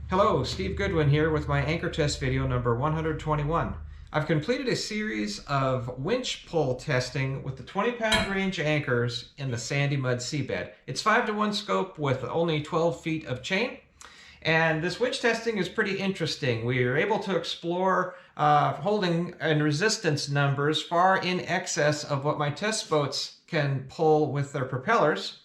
Hello, Steve Goodwin here with my anchor test video number 121. I've completed a series of winch pull testing with the 20-pound range anchors in the sandy mud seabed. It's 5-to-1 scope with only 12 feet of chain. And this winch testing is pretty interesting. We are able to explore holding and resistance numbers far in excess of what my test boats can pull with their propellers.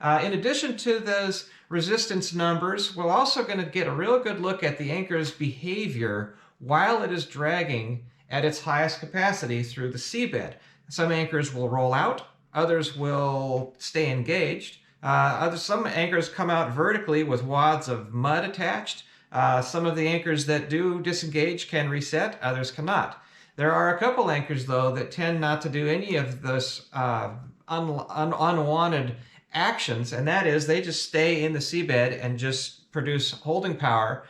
In addition to those resistance numbers, we're also going to get a real good look at the anchor's behavior while it is dragging at its highest capacity through the seabed. Some anchors will roll out, others will stay engaged. Some anchors come out vertically with wads of mud attached. Some of the anchors that do disengage can reset, others cannot. There are a couple anchors, though, that tend not to do any of this unwanted actions, and that is they just stay in the seabed and just produce holding power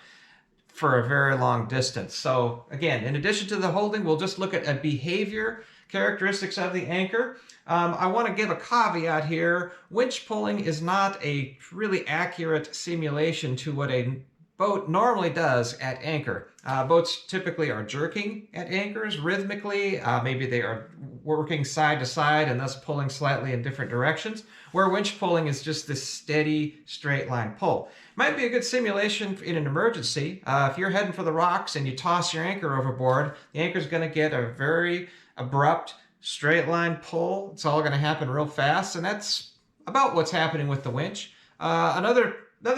for a very long distance. So again, in addition to the holding, we'll just look at behavior characteristics of the anchor. I want to give a caveat here. Winch pulling is not a really accurate simulation to what a boat normally does at anchor. Boats typically are jerking at anchors rhythmically. Maybe they are working side to side and thus pulling slightly in different directions, where winch pulling is just this steady straight line pull. Might be a good simulation in an emergency. If you're heading for the rocks and you toss your anchor overboard, the anchor is going to get a very abrupt straight line pull. It's all going to happen real fast, and that's about what's happening with the winch. Another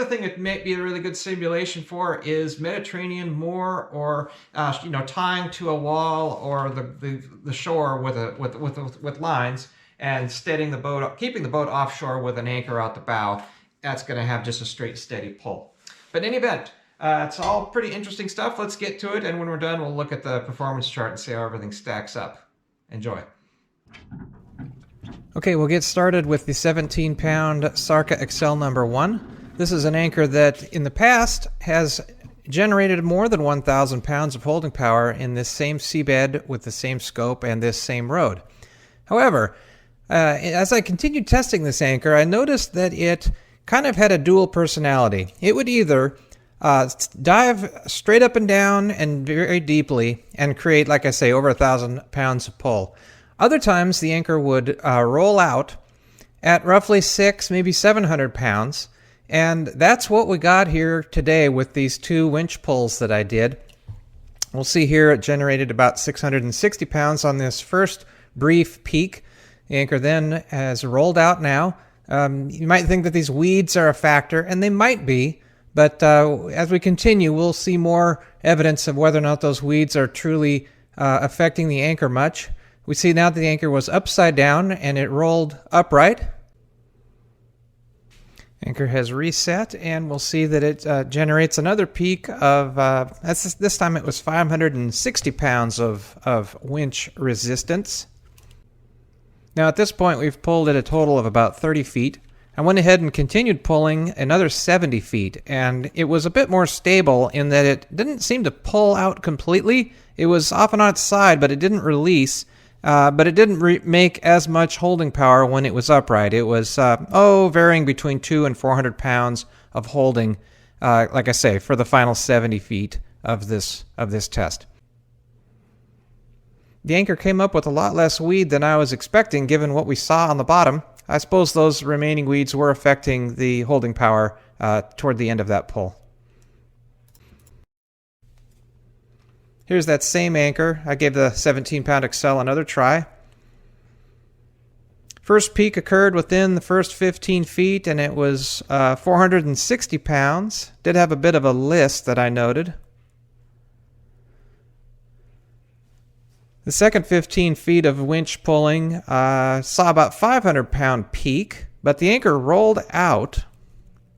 thing it may be a really good simulation for is Mediterranean moor, or tying to a wall or the shore with lines and steadying the boat, keeping the boat offshore with an anchor out the bow. That's going to have just a straight steady pull. But in any event, it's all pretty interesting stuff. Let's get to it, and when we're done, we'll look at the performance chart and see how everything stacks up. Enjoy. Okay, we'll get started with the 17-pound Sarka XL number 1. This is an anchor that in the past has generated more than 1,000 pounds of holding power in this same seabed with the same scope and this same road. However, as I continued testing this anchor, I noticed that it kind of had a dual personality. It would either dive straight up and down and very deeply and create, like I say, over 1,000 pounds of pull. Other times the anchor would roll out at roughly 600, maybe 700 pounds. And that's what we got here today with these two winch pulls that I did. We'll see here it generated about 660 pounds on this first brief peak. The anchor then has rolled out now. You might think that these weeds are a factor, and they might be, but as we continue, we'll see more evidence of whether or not those weeds are truly affecting the anchor much. We see now that the anchor was upside down and it rolled upright. Anchor has reset, and we'll see that it generates another peak of, this time it was 560 pounds of winch resistance. Now at this point we've pulled at a total of about 30 feet. I went ahead and continued pulling another 70 feet, and it was a bit more stable in that it didn't seem to pull out completely. It was off and on its side, but it didn't release. But it didn't make as much holding power when it was upright. It was, varying between 200 and 400 pounds of holding, like I say, for the final 70 feet of this test. The anchor came up with a lot less weed than I was expecting, given what we saw on the bottom. I suppose those remaining weeds were affecting the holding power toward the end of that pull. Here's that same anchor. I gave the 17-pound XL another try. First peak occurred within the first 15 feet, and it was 460 pounds. Did have a bit of a list that I noted. The second 15 feet of winch pulling saw about 500-pound peak, but the anchor rolled out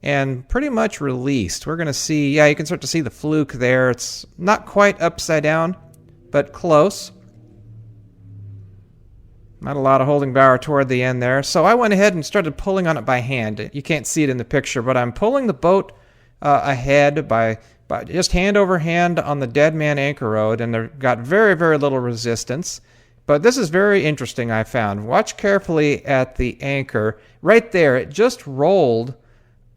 and pretty much released. We're going to see, you can start to see the fluke there. It's not quite upside down, but close. Not a lot of holding power toward the end there. So I went ahead and started pulling on it by hand. You can't see it in the picture, but I'm pulling the boat ahead by just hand over hand on the dead man anchor rod, and they've got very, very little resistance. But this is very interesting, I found. Watch carefully at the anchor. Right there, it just rolled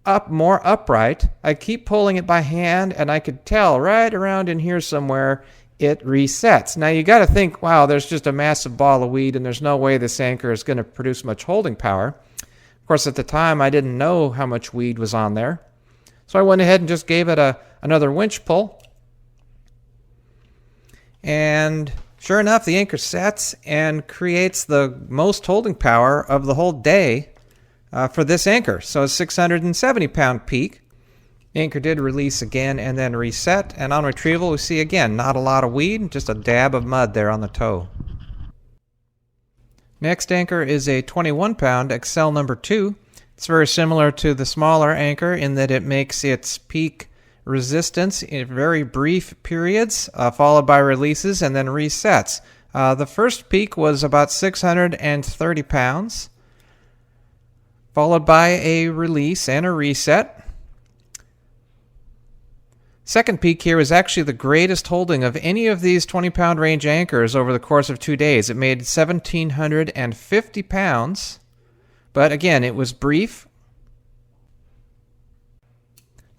up more upright. I keep pulling it by hand, and I could tell right around in here somewhere it resets. Now you got to think, wow, there's just a massive ball of weed, and there's no way this anchor is going to produce much holding power. Of course, at the time, I didn't know how much weed was on there. So I went ahead and just gave it another winch pull. And sure enough, the anchor sets and creates the most holding power of the whole day for this anchor. So a 670 pound peak. The anchor did release again and then reset. And on retrieval, we see again, not a lot of weed, just a dab of mud there on the toe. Next anchor is a 21 pound XL number 2. It's very similar to the smaller anchor in that it makes its peak resistance in very brief periods, followed by releases and then resets. The first peak was about 630 pounds, followed by a release and a reset. Second peak here was actually the greatest holding of any of these 20-pound range anchors over the course of 2 days. It made 1,750 pounds, but again, it was brief.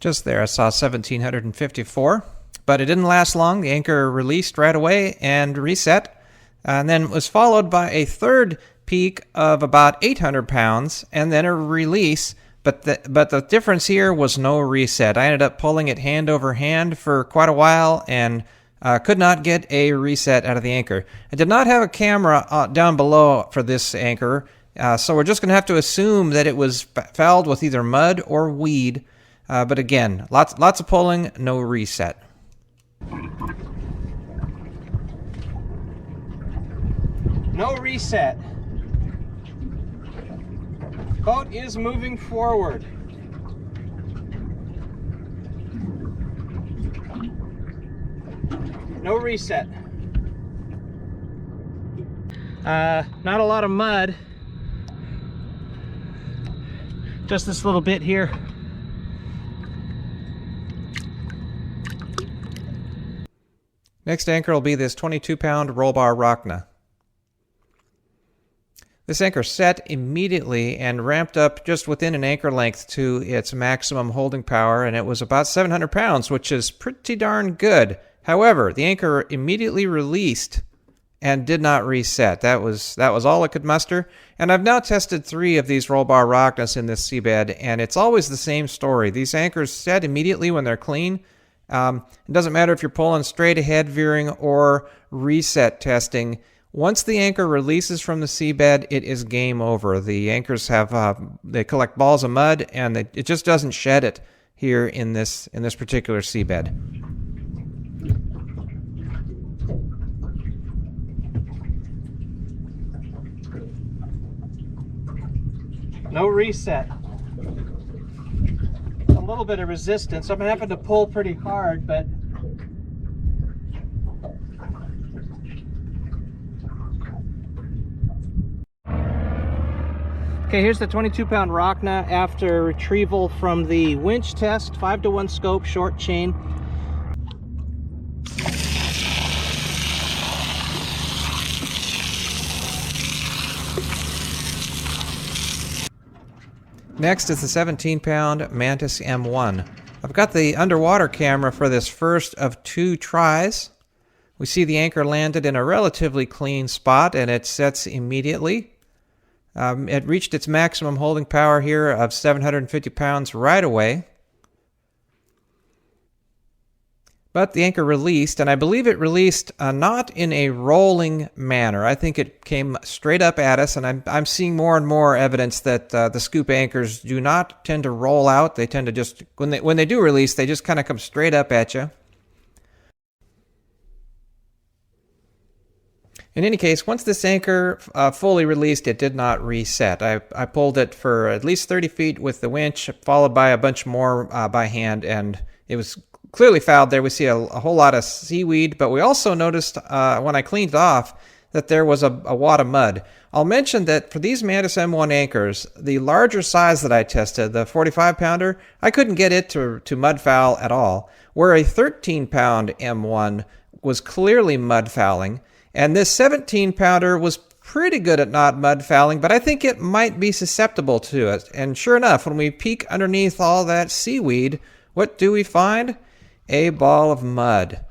Just there, I saw 1,754, but it didn't last long. The anchor released right away and reset, and then was followed by a third peak of about 800 pounds, and then a release. But the difference here was no reset. I ended up pulling it hand over hand for quite a while and could not get a reset out of the anchor. I did not have a camera down below for this anchor, so we're just going to have to assume that it was fouled with either mud or weed. But again, lots of pulling, no reset. No reset. Boat is moving forward. No reset. Not a lot of mud. Just this little bit here. Next anchor will be this 22-pound roll bar Rocna. This anchor set immediately and ramped up just within an anchor length to its maximum holding power, and it was about 700 pounds, which is pretty darn good. However, the anchor immediately released and did not reset. That was all it could muster. And I've now tested 3 of these roll bar Rocknas in this seabed, and it's always the same story. These anchors set immediately when they're clean. It doesn't matter if you're pulling straight ahead veering or reset testing. Once the anchor releases from the seabed, it is game over. The anchors they collect balls of mud, and it just doesn't shed it here in this particular seabed. No reset. A little bit of resistance. I'm having to pull pretty hard, but okay, here's the 22-pound Rocna after retrieval from the winch test, 5-to-1 scope, short chain. Next is the 17-pound Mantis M1. I've got the underwater camera for this first of 2 tries. We see the anchor landed in a relatively clean spot, and it sets immediately. It reached its maximum holding power here of 750 pounds right away. But the anchor released, and I believe it released not in a rolling manner. I think it came straight up at us, and I'm seeing more and more evidence that the scoop anchors do not tend to roll out. They tend to just, when they do release, they just kind of come straight up at you. In any case, once this anchor fully released, it did not reset. I pulled it for at least 30 feet with the winch, followed by a bunch more by hand, and it was clearly fouled there. We see a whole lot of seaweed, but we also noticed when I cleaned it off that there was a wad of mud. I'll mention that for these Mantis M1 anchors, the larger size that I tested, the 45-pounder, I couldn't get it to mud foul at all, where a 13-pound M1 was clearly mud fouling. And this 17-pounder was pretty good at not mud fouling, but I think it might be susceptible to it. And sure enough, when we peek underneath all that seaweed, what do we find? A ball of mud.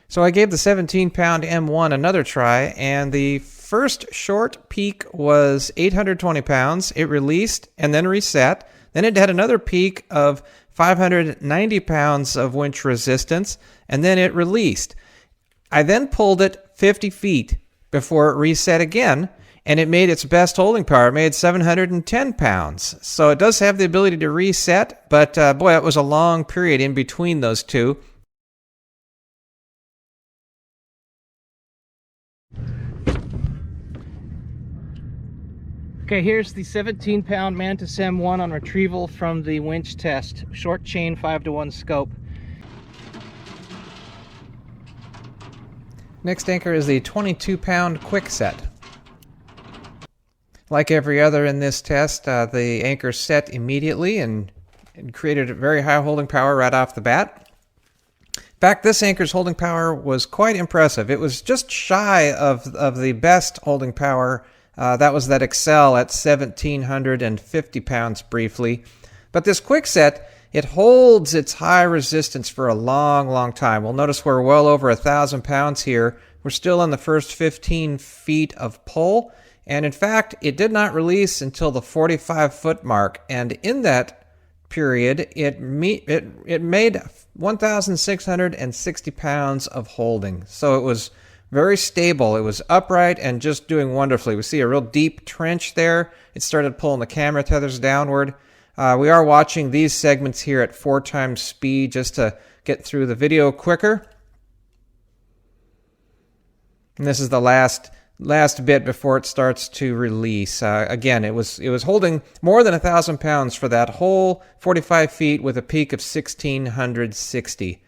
So I gave the 17-pound M1 another try, and the first short peak was 820 pounds. It released and then reset. Then it had another peak of 590 pounds of winch resistance, and then it released. I then pulled it 50 feet before it reset again, and it made its best holding power. It made 710 pounds. So it does have the ability to reset, but boy, it was a long period in between those two. Okay, here's the 17-pound Mantis M1 on retrieval from the winch test. Short chain 5-to-1 scope. Next anchor is the 22-pound Quickset. Like every other in this test, the anchor set immediately and created a very high holding power right off the bat. In fact, this anchor's holding power was quite impressive. It was just shy of the best holding power. That was that XL at 1,750 pounds briefly. But this Quickset, it holds its high resistance for a long, long time. We'll notice we're well over 1,000 pounds here. We're still in the first 15 feet of pull. And in fact, it did not release until the 45-foot mark. And in that period, it made 1,660 pounds of holding. So it was very stable. It was upright and just doing wonderfully. We see a real deep trench there. It started pulling the camera tethers downward. We are watching these segments here at 4 times speed just to get through the video quicker. And this is the last bit before it starts to release. Again, it was holding more than 1,000 pounds for that whole 45 feet with a peak of 1,660.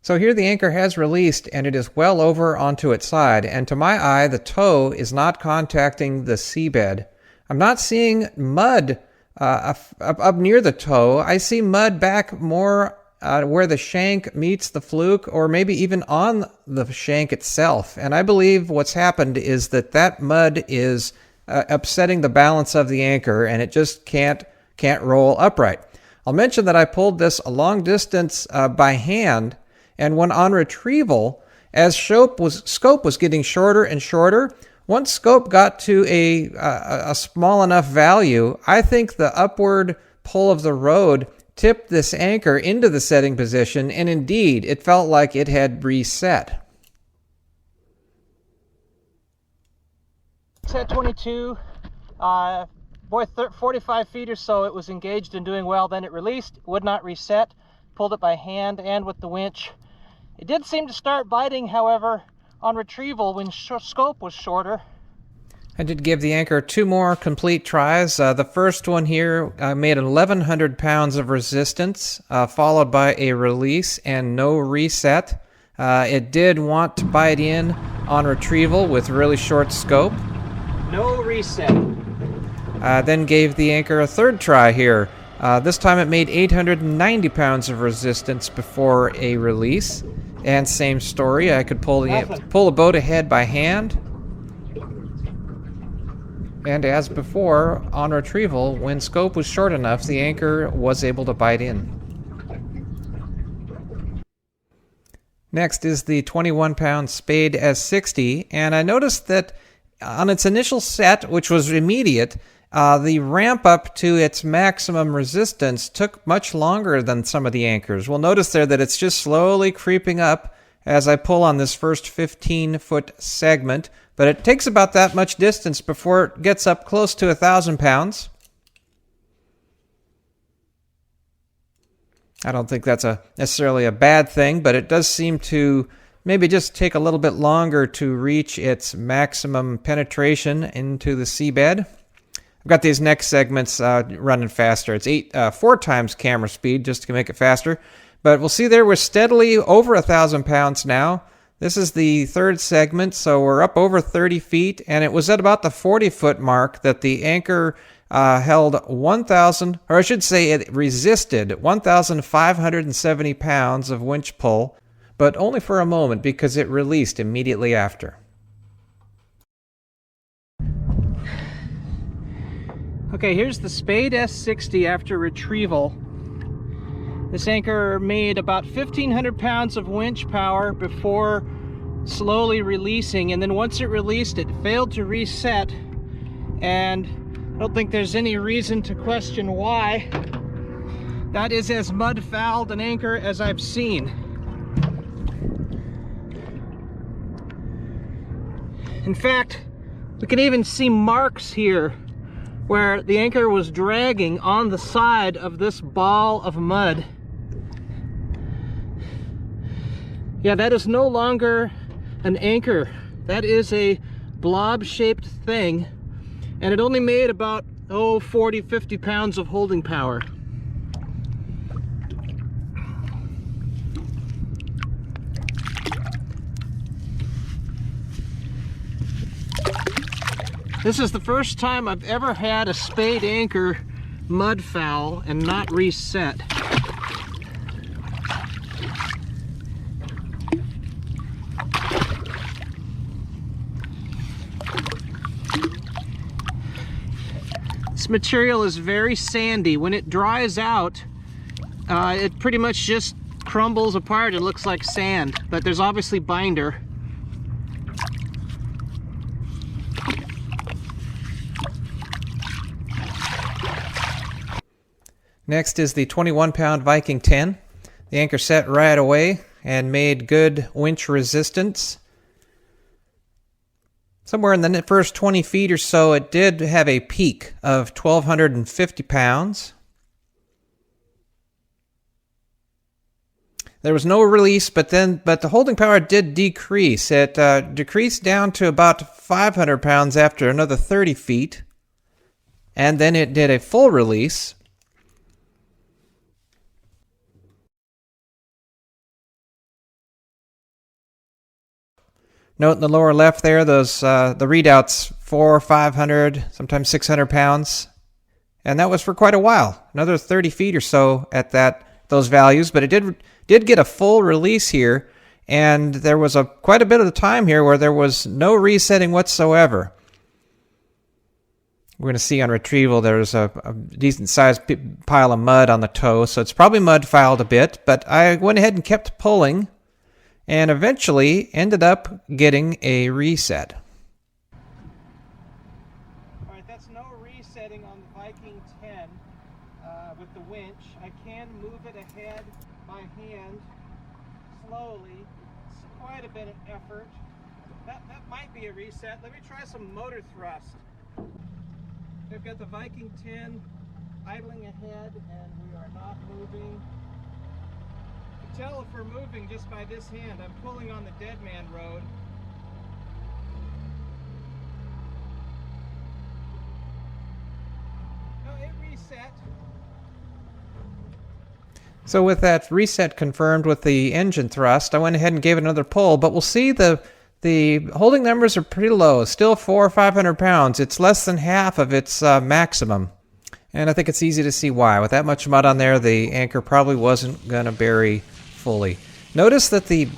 So here the anchor has released and it is well over onto its side, and to my eye the toe is not contacting the seabed. I'm not seeing mud up near the toe. I see mud back more where the shank meets the fluke, or maybe even on the shank itself. And I believe what's happened is that mud is upsetting the balance of the anchor, and it just can't roll upright. I'll mention that I pulled this a long distance by hand, and when on retrieval, as scope was getting shorter and shorter, once scope got to a small enough value, I think the upward pull of the rod tipped this anchor into the setting position, and indeed, it felt like it had reset. Set 22, 45 feet or so, it was engaged and doing well. Then it released, would not reset, pulled it by hand and with the winch. It did seem to start biting, however, on retrieval when scope was shorter. I did give the anchor 2 more complete tries. The first one here made 1,100 pounds of resistance, followed by a release and no reset. It did want to bite in on retrieval with really short scope. No reset. Then gave the anchor a 3rd try here. This time it made 890 pounds of resistance before a release. And same story, I could pull the boat ahead by hand. And as before, on retrieval, when scope was short enough, the anchor was able to bite in. Next is the 21-pound Spade S60, and I noticed that on its initial set, which was immediate, the ramp up to its maximum resistance took much longer than some of the anchors. We'll notice there that it's just slowly creeping up as I pull on this first 15-foot segment, but it takes about that much distance before it gets up close to 1,000 pounds. I don't think that's necessarily a bad thing, but it does seem to maybe just take a little bit longer to reach its maximum penetration into the seabed. I've got these next segments running faster. It's 4 times camera speed just to make it faster. But we'll see there we're steadily over 1,000 pounds now. This is the 3rd segment, so we're up over 30 feet, and it was at about the 40-foot mark that the anchor held 1,000, or I should say it resisted 1,570 pounds of winch pull. but only for a moment because it released immediately after. Okay, here's the Spade S60 after retrieval. This anchor made about 1,500 pounds of winch power before slowly releasing, and then once it released, it failed to reset, and I don't think there's any reason to question why. That is as mud-fouled an anchor as I've seen. In fact, we can even see marks here where the anchor was dragging on the side of this ball of mud. Yeah, that is no longer an anchor. That is a blob-shaped thing, and it only made about 40-50 pounds of holding power. This is the first time I've ever had a Spade anchor mud foul and not reset. This material is very sandy. When it dries out, it pretty much just crumbles apart. It looks like sand, but there's obviously binder. Next is the 21-pound Viking 10. The anchor set right away and made good winch resistance. Somewhere in the first 20 feet or so, it did have a peak of 1,250 pounds. There was no release, but the holding power did decrease. It decreased down to about 500 pounds after another 30 feet, and then it did a full release. Note in the lower left there, those the readouts 400, 500, sometimes 600 pounds, and that was for quite a while, another 30 feet or so at those values. But it did get a full release here, and there was quite a bit of the time here where there was no resetting whatsoever. We're going to see on retrieval there's a decent sized pile of mud on the toe, so it's probably mud fouled a bit. But I went ahead and kept pulling, and eventually ended up getting a reset. All right, that's no resetting on the Viking 10 with the winch. I can move it ahead by hand slowly. It's quite a bit of effort. That might be a reset. Let me try some motor thrust. I've got the Viking 10 idling ahead, and we are not moving. Tell if we're moving just by this hand. I'm pulling on the dead man road. No, it reset. So with that reset confirmed with the engine thrust, I went ahead and gave it another pull, but we'll see the holding numbers are pretty low, still 400 or 500 pounds. It's less than half of its maximum. And I think it's easy to see why. With that much mud on there, the anchor probably wasn't going to bury fully. Notice that the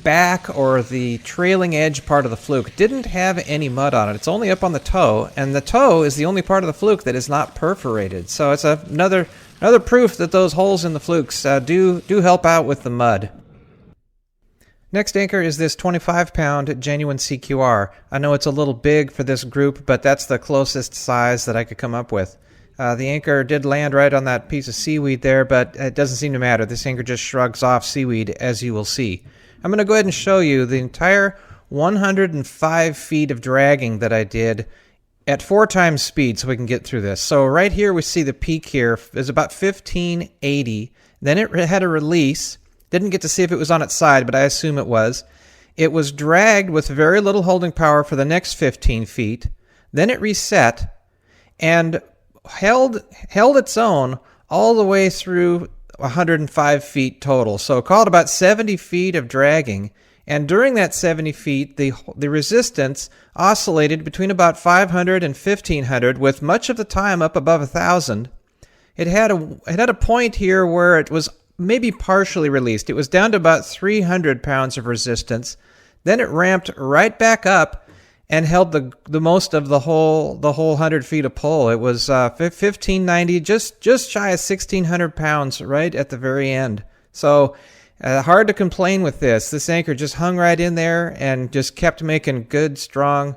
back or the trailing edge part of the fluke didn't have any mud on it. It's only up on the toe, and the toe is the only part of the fluke that is not perforated. So it's another proof that those holes in the flukes do help out with the mud. Next anchor is this 25-pound genuine CQR. I know it's a little big for this group, but that's the closest size that I could come up with. The anchor did land right on that piece of seaweed there, but it doesn't seem to matter. This anchor just shrugs off seaweed, as you will see. I'm going to go ahead and show you the entire 105 feet of dragging that I did at 4 times speed so we can get through this. So right here we see the peak here is about 1580. Then it had a release. Didn't get to see if it was on its side, but I assume it was. It was dragged with very little holding power for the next 15 feet. Then it reset and held its own all the way through 105 feet total. So call it about 70 feet of dragging. And during that 70 feet, the resistance oscillated between about 500 and 1500, with much of the time up above 1000. It had a point here where it was maybe partially released. It was down to about 300 pounds of resistance. Then it ramped right back up and held the most of the whole 100 feet of pull. It was 1590, just shy of 1600 pounds right at the very end. So hard to complain with this. This anchor just hung right in there and just kept making good, strong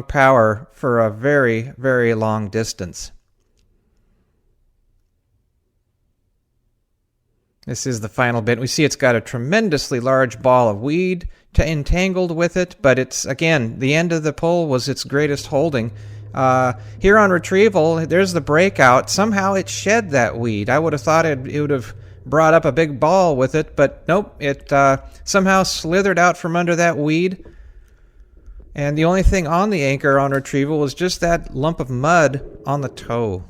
power for a very, very long distance. This is the final bit. We see it's got a tremendously large ball of weed entangled with it, but it's, again, the end of the pull was its greatest holding. Here on Retrieval, there's the breakout. Somehow it shed that weed. I would have thought it would have brought up a big ball with it, but nope, it somehow slithered out from under that weed. And the only thing on the anchor on Retrieval was just that lump of mud on the toe.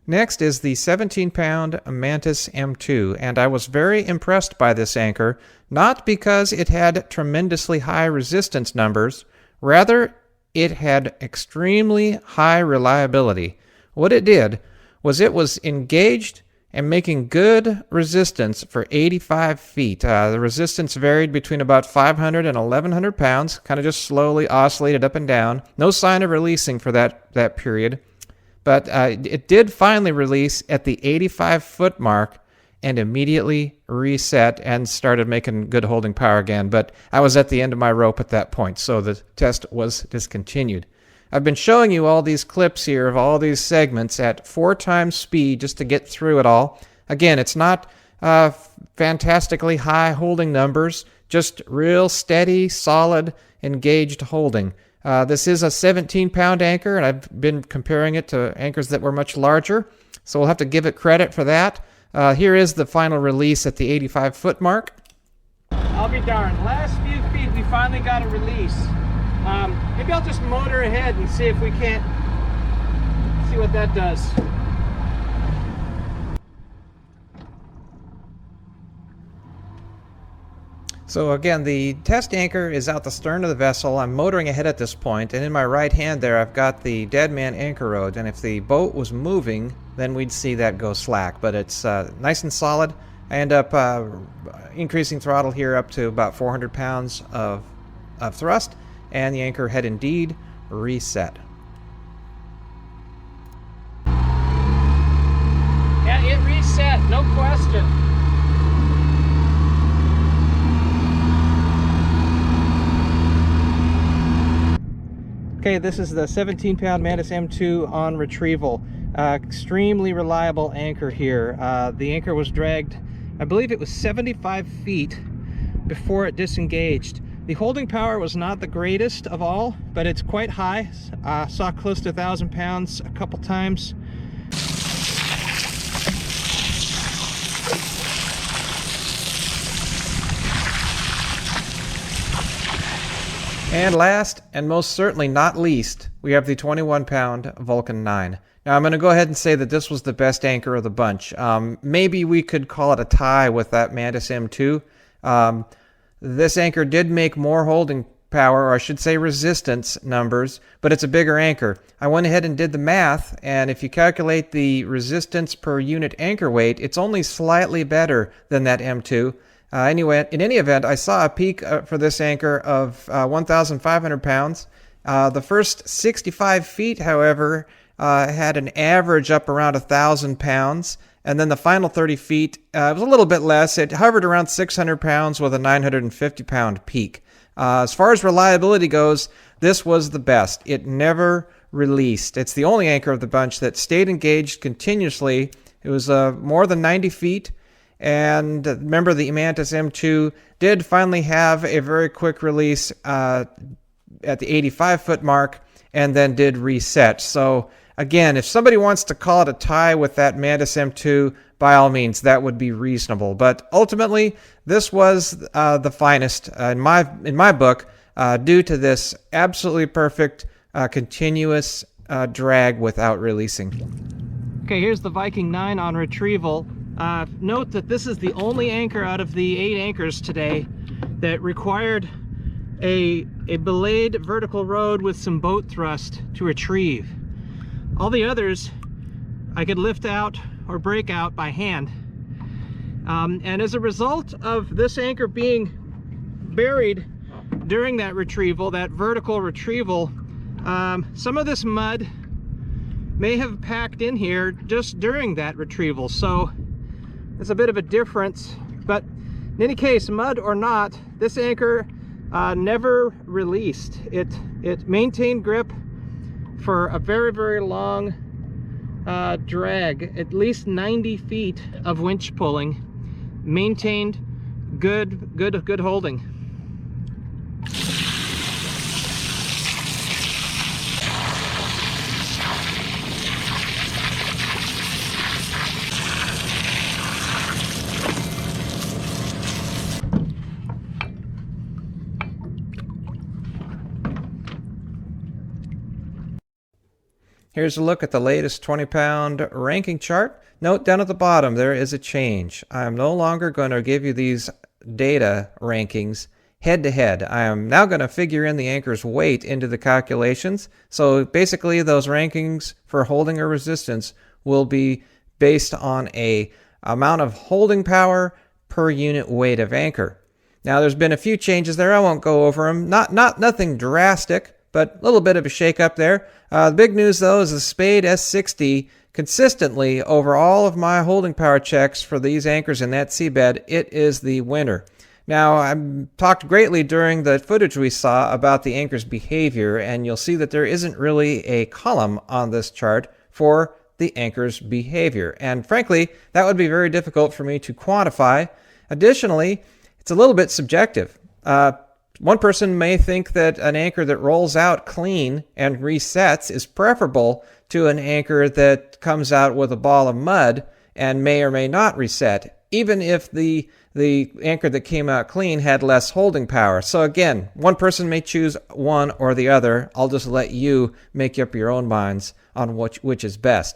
Next is the 17-pound Mantis M2, and I was very impressed by this anchor, not because it had tremendously high resistance numbers, rather it had extremely high reliability. What it did was it was engaged and making good resistance for 85 feet. The resistance varied between about 500 and 1,100 pounds, kind of just slowly oscillated up and down. No sign of releasing for that period. But it did finally release at the 85-foot mark and immediately reset and started making good holding power again. But I was at the end of my rope at that point, so the test was discontinued. I've been showing you all these clips here of all these segments at 4 times speed just to get through it all. Again, it's not fantastically high holding numbers, just real steady, solid, engaged holding. This is a 17-pound anchor, and I've been comparing it to anchors that were much larger, so we'll have to give it credit for that. Here is the final release at the 85-foot mark. I'll be darned. Last few feet, we finally got a release. Maybe I'll just motor ahead and see if we can't see what that does. So again, the test anchor is out the stern of the vessel. I'm motoring ahead at this point, and in my right hand there I've got the dead man anchor rod, and if the boat was moving, then we'd see that go slack, but it's nice and solid. I end up increasing throttle here up to about 400 pounds of thrust, and the anchor had indeed reset. Yeah, it reset, no question. Okay, this is the 17-pound Mantis M2 on Retrieval. Extremely reliable anchor here. The anchor was dragged, I believe it was 75 feet before it disengaged. The holding power was not the greatest of all, but it's quite high. Saw close to 1,000 pounds a couple times. And last, and most certainly not least, we have the 21-pound Vulcan 9. Now I'm going to go ahead and say that this was the best anchor of the bunch. Maybe we could call it a tie with that Mantis M2. This anchor did make more holding power, or I should say resistance numbers, but it's a bigger anchor. I went ahead and did the math, and if you calculate the resistance per unit anchor weight, it's only slightly better than that M2. Anyway, in any event, I saw a peak for this anchor of 1,500 pounds. The first 65 feet, however, had an average up around 1,000 pounds. And then the final 30 feet was a little bit less. It hovered around 600 pounds with a 950-pound peak. As far as reliability goes, this was the best. It never released. It's the only anchor of the bunch that stayed engaged continuously. It was more than 90 feet. And remember, the Mantis M2 did finally have a very quick release at the 85-foot mark and then did reset. So again, if somebody wants to call it a tie with that Mantis M2, by all means, that would be reasonable. But ultimately, this was the finest in my book due to this absolutely perfect continuous drag without releasing. Okay, here's the Viking 9 on Retrieval. Note that this is the only anchor out of the 8 anchors today that required a a belayed vertical rode with some boat thrust to retrieve. All the others I could lift out or break out by hand. And as a result of this anchor being buried during that retrieval, that vertical retrieval, some of this mud may have packed in here just during that retrieval. So it's a bit of a difference, but in any case, mud or not, this anchor never released. It maintained grip for a very, very long drag, at least 90 feet of winch pulling, maintained good holding. Here's a look at the latest 20-pound ranking chart. Note down at the bottom there is a change. I am no longer going to give you these data rankings head to head. I am now going to figure in the anchor's weight into the calculations. So basically those rankings for holding or resistance will be based on a amount of holding power per unit weight of anchor. Now there's been a few changes there. I won't go over them. Nothing drastic, but a little bit of a shake-up there. The big news, though, is the Spade S60 consistently over all of my holding power checks for these anchors in that seabed, it is the winner. Now, I talked greatly during the footage we saw about the anchor's behavior, and you'll see that there isn't really a column on this chart for the anchor's behavior. And frankly, that would be very difficult for me to quantify. Additionally, it's a little bit subjective. One person may think that an anchor that rolls out clean and resets is preferable to an anchor that comes out with a ball of mud and may or may not reset, even if the anchor that came out clean had less holding power. So again, one person may choose one or the other. I'll just let you make up your own minds on which is best.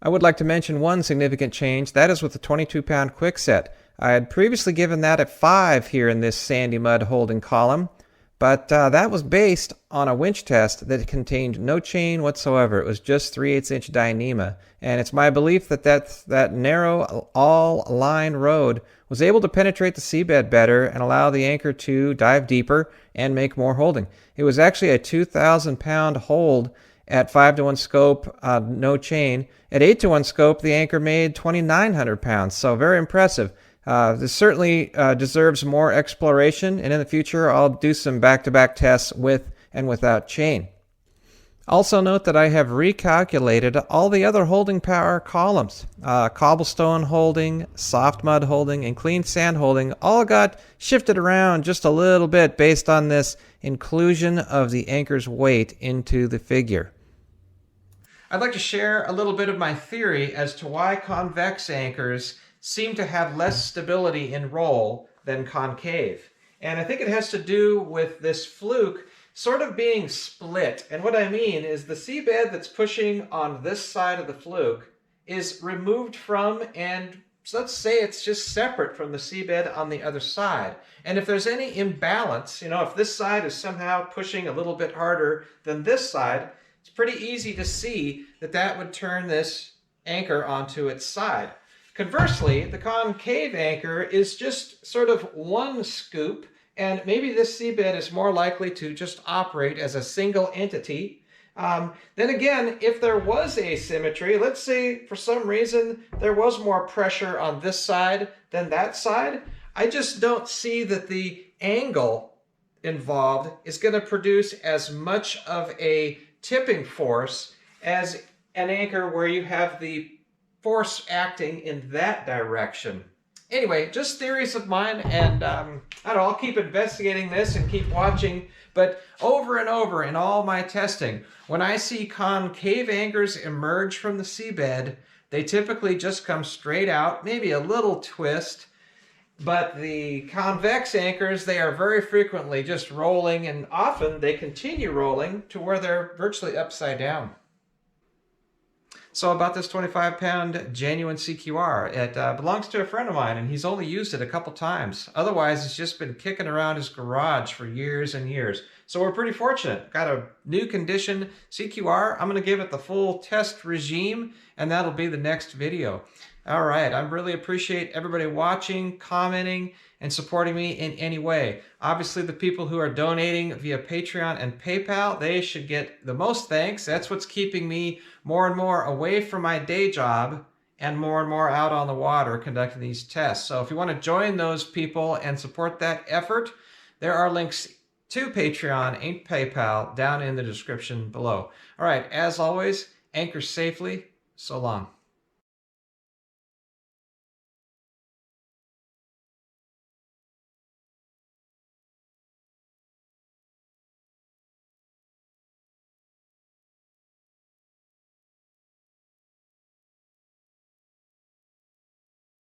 I would like to mention one significant change. That is with the 22-pound Quickset. I had previously given that a 5 here in this sandy mud holding column, but that was based on a winch test that contained no chain whatsoever. It was just 3/8 inch Dyneema, and it's my belief that that narrow all-line rode was able to penetrate the seabed better and allow the anchor to dive deeper and make more holding. It was actually a 2,000-pound hold at 5-to-1 scope, no chain. At 8-to-1 scope, the anchor made 2,900 pounds, so very impressive. This certainly deserves more exploration, and in the future I'll do some back-to-back tests with and without chain. Also note that I have recalculated all the other holding power columns. Cobblestone holding, soft mud holding, and clean sand holding all got shifted around just a little bit based on this inclusion of the anchor's weight into the figure. I'd like to share a little bit of my theory as to why convex anchors seem to have less stability in roll than concave. And I think it has to do with this fluke sort of being split. And what I mean is the seabed that's pushing on this side of the fluke is removed from, and so let's say it's just separate from the seabed on the other side. And if there's any imbalance, if this side is somehow pushing a little bit harder than this side, it's pretty easy to see that that would turn this anchor onto its side. Conversely, the concave anchor is just sort of one scoop, and maybe this seabed is more likely to just operate as a single entity. Then again, if there was asymmetry, let's say for some reason there was more pressure on this side than that side, I just don't see that the angle involved is going to produce as much of a tipping force as an anchor where you have the force acting in that direction. Anyway, just theories of mine, and I don't know, I'll keep investigating this and keep watching, but over and over in all my testing, when I see concave anchors emerge from the seabed, they typically just come straight out, maybe a little twist, but the convex anchors, they are very frequently just rolling, and often they continue rolling to where they're virtually upside down. So about this 25-pound genuine CQR, it belongs to a friend of mine, and he's only used it a couple times. Otherwise, it's just been kicking around his garage for years and years. So we're pretty fortunate. Got a new condition CQR. I'm going to give it the full test regime, and that'll be the next video. All right, I really appreciate everybody watching, commenting, and supporting me in any way. Obviously, the people who are donating via Patreon and PayPal, they should get the most thanks. That's what's keeping me more and more away from my day job and more out on the water conducting these tests. So if you want to join those people and support that effort, there are links to Patreon and PayPal down in the description below. All right, as always, anchor safely. So long.